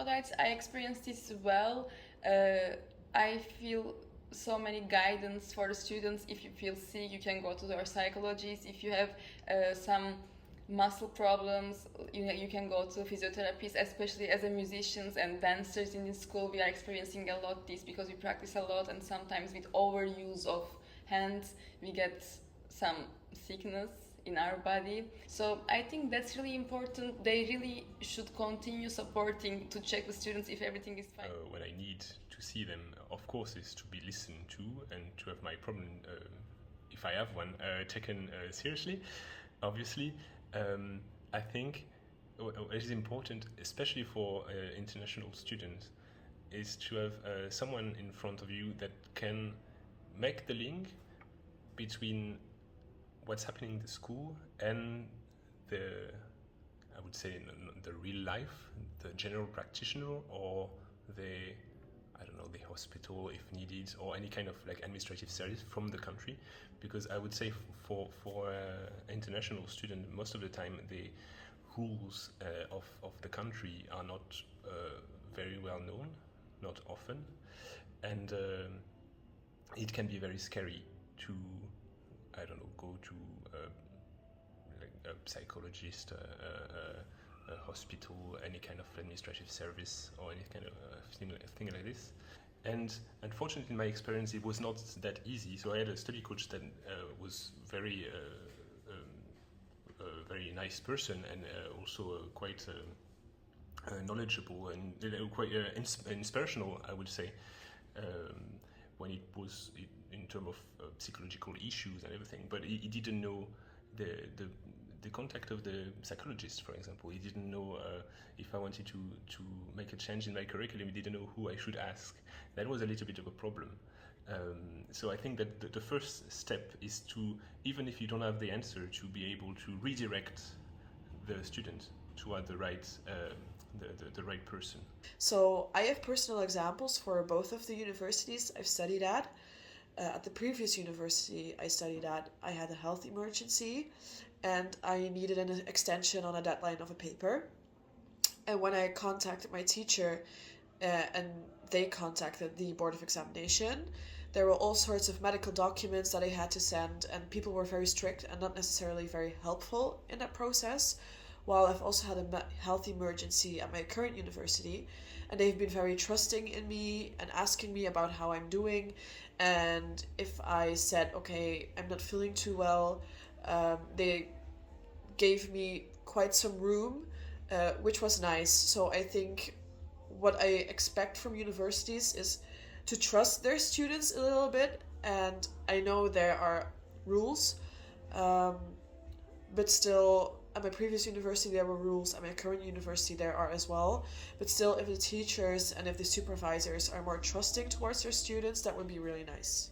adults, I experienced this as well. I feel so many guidance for the students. If you feel sick, you can go to their psychologist. If you have some muscle problems, you can go to physiotherapists. Especially as a musicians and dancers in this school, we are experiencing a lot this because we practice a lot, and sometimes with overuse of hands we get some sickness in our body. So I think that's really important. They really should continue supporting to check the students if everything is fine. When I need to see them, of course, is to be listened to and to have my problem, if I have one, taken seriously. Obviously, I think it is important, especially for international students, is to have someone in front of you that can make the link between what's happening in the school and the, I would say, the real life, the general practitioner, or the, I don't know, the hospital if needed, or any kind of like administrative service from the country. Because I would say for international student, most of the time the rules of the country are not very well known, not often, and it can be very scary to, I don't know, go to like a psychologist, a hospital, any kind of administrative service, or any kind of thing like this. And unfortunately, in my experience, it was not that easy. So I had a study coach that was very, very nice person, and also quite knowledgeable and quite inspirational, I would say. When it was in terms of psychological issues and everything, but he didn't know the contact of the psychologist, for example. He didn't know if I wanted to make a change in my curriculum. He didn't know who I should ask. That was a little bit of a problem. So I think that the first step is to, even if you don't have the answer, to be able to redirect the student toward the right the right person. So I have personal examples for both of the universities I've studied at. At the previous university I studied at, I had a health emergency and I needed an extension on a deadline of a paper. And when I contacted my teacher and they contacted the Board of Examination, there were all sorts of medical documents that I had to send, and people were very strict and not necessarily very helpful in that process. While I've also had a health emergency at my current university, and they've been very trusting in me and asking me about how I'm doing. And if I said, okay, I'm not feeling too well, they gave me quite some room, which was nice. So I think what I expect from universities is to trust their students a little bit. And I know there are rules, but still, at my previous university there were rules, at my current university there are as well. But still, if the teachers and if the supervisors are more trusting towards their students, that would be really nice.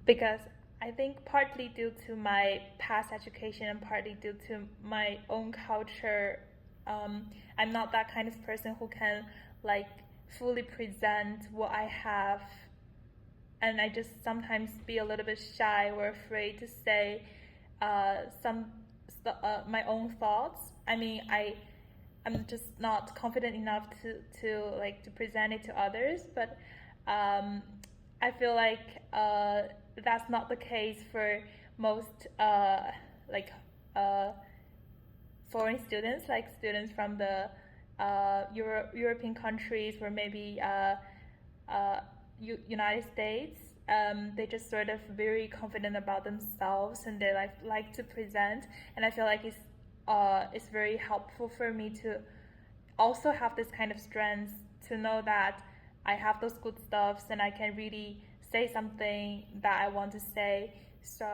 Because I think partly due to my past education and partly due to my own culture, I'm not that kind of person who can like fully present what I have, and I just sometimes be a little bit shy or afraid to say my own thoughts. I mean, I'm just not confident enough to present it to others. But I feel like that's not the case for most foreign students, like students from the European countries or maybe United States. They just sort of very confident about themselves and they like to present, and I feel like it's very helpful for me to also have this kind of strength to know that I have those good stuffs and I can really say something that I want to say. So